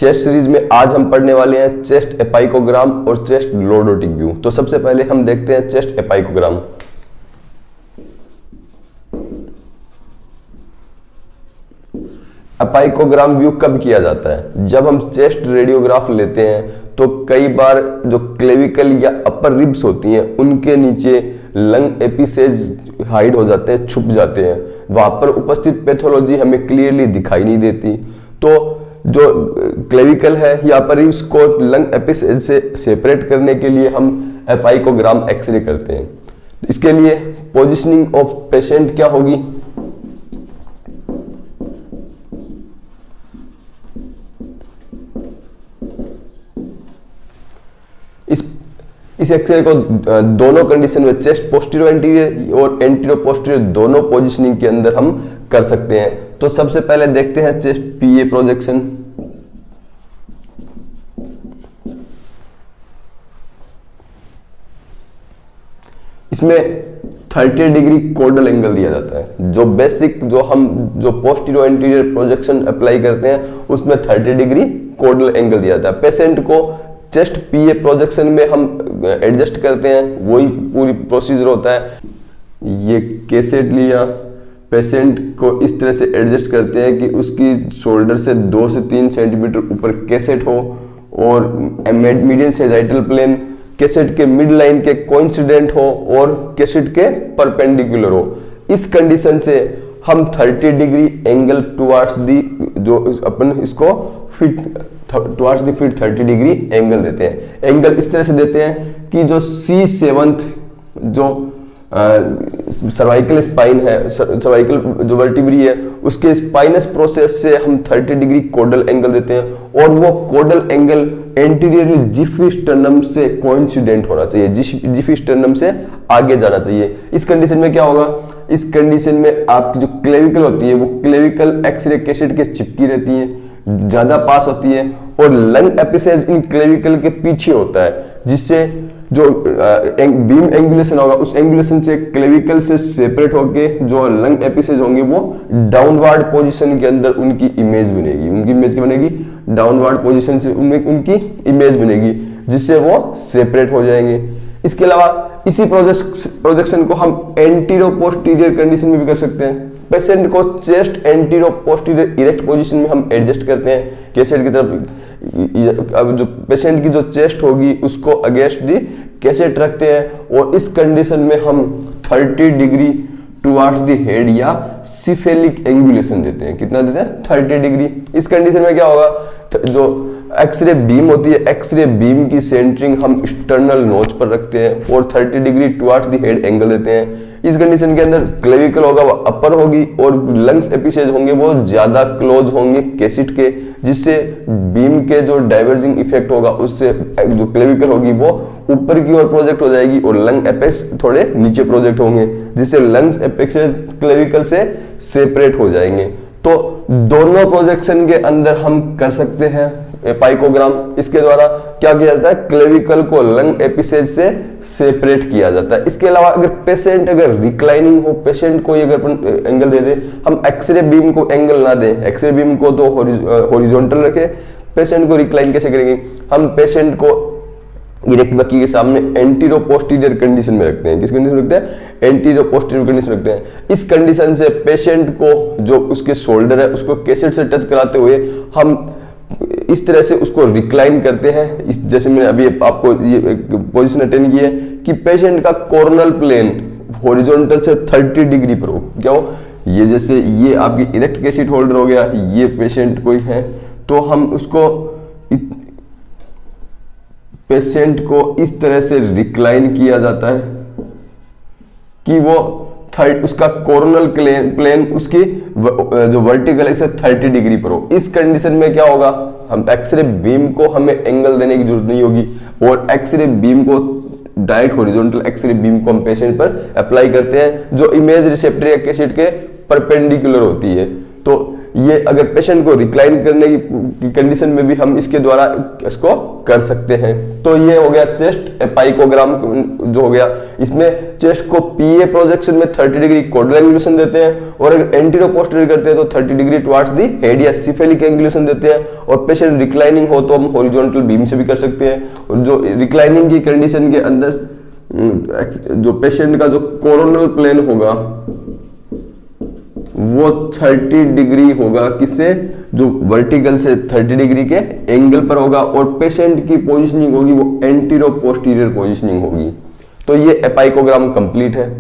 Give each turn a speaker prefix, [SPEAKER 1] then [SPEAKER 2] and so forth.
[SPEAKER 1] Chest series में आज हम पढ़ने वाले हैं चेस्ट एपाइकोग्राम और चेस्ट लॉर्डोटिक व्यू। तो सबसे पहले हम देखते हैं चेस्ट एपाइकोग्राम। एपाइकोग्राम व्यू कब किया जाता है? जब हम चेस्ट रेडियोग्राफ लेते हैं तो कई बार जो क्लेविकल या अपर रिब्स होती हैं उनके नीचे लंग एपिसेज हाइड हो जाते हैं, छुप जाते हैं, वहां पर उपस्थित पैथोलॉजी हमें क्लियरली दिखाई नहीं देती। तो जो क्लेविकल है या अपर रिब्स को लंग एपिसेज से सेपरेट करने के लिए हम एपाइकोग्राम एक्सरे करते हैं। इसके लिए पोजीशनिंग ऑफ पेशेंट क्या होगी? इस एक्सरे को दोनों कंडीशन में चेस्ट पोस्टीरियर एंटीरियर और एंटीरियर पोस्टीरियर दोनों पोजीशनिंग के अंदर हम कर सकते हैं। तो सबसे पहले देखते हैं चेस्ट पीए प्रोजेक्शन। इसमें 30 डिग्री कोडल एंगल दिया जाता है। जो बेसिक जो पोस्टीरियर एंटीरियर प्रोजेक्शन अप्लाई करते हैं उसमें 30 डिग्री कोडल एंगल दिया जाता है। पेशेंट को चेस्ट पीए प्रोजेक्शन में हम एडजस्ट करते हैं, वही पूरी प्रोसीजर होता है। ये केसेट लिया, पेशेंट को इस तरह से एडजस्ट करते हैं कि उसकी शोल्डर से 2 से 3 सेंटीमीटर ऊपर केसेट हो और मीडियन सेजाइटल प्लेन केसेट के मिड लाइन के कोइंसिडेंट हो और केसेट के परपेंडिकुलर हो। इस कंडीशन से हम 30 डिग्री एंगल टुवर्ड्स दी जो अपन इसको fit towards the feet 30 degree angle देते हैं। एंगल इस तरह से देते हैं कि जो C7 जो सर्वाइकल स्पाइन है, सर्वाइकल जो वर्टिब्री है, उसके स्पाइनस प्रोसेस से हम 30 डिग्री कोडल एंगल देते हैं और वो कोडल एंगल एंटीरियरली जिफिस्टर्नम से कोइंसिडेंट होना चाहिए, जिफिस्टर्नम से आगे जाना चाहिए। इस कंडीशन में क्या होगा? इस कंडीशन में आपकी जो क्लेविकल होती है वो क्लेविकल एक्सरे केसेट के चिपकी रहती है, ज्यादा पास होती है और लंग एपिसेज इन क्लेविकल के पीछे होता है, जिससे जो बीम एंगुलेशन होगा उस एंगुलेशन से क्लेविकल से सेपरेट होके जो लंग एपिसेज होंगे वो डाउनवर्ड पोजीशन के अंदर उनकी इमेज बनेगी। उनकी इमेज क्या बनेगी? डाउनवर्ड पोजीशन से उनकी इमेज बनेगी, जिससे वो सेपरेट हो जाएंगे। इसके अलावा इसी प्रोजेक्शन को हम एंटीरो पोस्टीरियर कंडीशन में भी कर सकते हैं। पेशेंट को chest antero posterior erect position में हम एडजस्ट करते हैं केसेट की तरफ। अब जो पेशेंट की जो चेस्ट होगी उसको अगेंस्ट दी केसेट रखते हैं और इस कंडीशन में हम 30 डिग्री टुवर्ड्स द हेड या सिफेलिक एंगुलेशन देते हैं। कितना देते हैं? 30 डिग्री। इस कंडीशन में क्या होगा? जो एक्सरे बीम होती है, एक्सरे बीम की सेंटरिंग हम एक्सटर्नल नोच पर रखते हैं और 30 degree towards the head angle देते हैं। इस कंडीशन के अंदर क्लेविकल होगा वो अपर होगी और लंग्स एपिसेज होंगे वो ज्यादा क्लोज होंगे केसेट के, जिससे बीम के जो डाइवर्जिंग इफेक्ट होगा उससे जो क्लेविकल होगी वो ऊपर की ओर प्रोजेक्ट हो जाएगी और लंग एपेक्स थोड़े नीचे प्रोजेक्ट होंगे, जिससे लंग्स एपेक्सेज क्लेविकल से सेपरेट हो जाएंगे। तो दोनों प्रोजेक्शन के अंदर हम कर सकते हैं एपाइकोग्राम। इसके द्वारा क्या किया जाता है? क्लेविकल को लंग एपिसेज से सेपरेट किया जाता है। इसके अलावा अगर पेशेंट रिक्लाइनिंग हो, पेशेंट को अगर एंगल दे दे, हम एक्सरे बीम को एंगल ना दें, एक्सरे बीम को तो हॉरिजॉन्टल रखें, पेशेंट को रिक्लाइन कैसे करेंगे? हम पेशेंट को इरेक्ट बकी के सामने एंटीरो पोस्टीरियर कंडीशन में रखते हैं। किस कंडीशन में रखते हैं? एंटीरो पोस्टीरियर कंडीशन में रखते हैं। इस कंडीशन से पेशेंट को जो उसके शोल्डर है उसको केसेट से टच कराते हुए हम इस तरह से उसको रिक्लाइन करते हैं। इस जैसे मैंने अभी आपको ये पोजीशन अटेंड की है कि पेशेंट का कॉर्नल प्लेन हॉरिजॉन्टल से 30 डिग्री पर हो। क्या हो? ये जैसे ये आपकी इरेक्ट केसेट होल्डर हो गया, ये पेशेंट कोई है, तो हम उसको पेशेंट को इस तरह से रिक्लाइन किया जाता है कि वो उसका कॉर्नल प्लेन उसकी जो वर्टिकल है 30 डिग्री पर हो। इस कंडीशन में क्या होगा? हम एक्सरे बीम को हमें एंगल देने की जरूरत नहीं होगी और एक्सरे बीम को डायरेक्ट हॉरिजॉन्टल एक्सरे बीम को हम पेशेंट पर अप्लाई करते हैं जो इमेज रिसेप्टर या केसेट के परपेंडिकुलर होती है। तो ये अगर पेशेंट को रिक्लाइन करने की कंडीशन में भी हम इसके द्वारा इसको कर सकते हैं। तो ये हो गया चेस्ट एपाइकोग्राम जो हो गया, इसमें चेस्ट को पीए प्रोजेक्शन में 30 डिग्री कोडल एंगुलेशन देते हैं, और अगर एंटीरो पोस्टीरियर करते हैं तो 30 डिग्री टुवर्ड्स दी हेड या सिफेलिक एंगुलेशन देते हैं, और पेशेंट रिक्लाइनिंग हो तो हम हॉरिजॉन्टल बीम से भी कर सकते हैं। और जो रिक्लाइनिंग की कंडीशन के अंदर जो पेशेंट का जो कोरोनल प्लेन होगा वो 30 डिग्री होगा, किससे, जो वर्टिकल से 30 डिग्री के एंगल पर होगा, और पेशेंट की पोजीशनिंग होगी वो एंटीरो पोस्टीरियर पोजीशनिंग होगी। तो ये एपाइकोग्राम कंप्लीट है।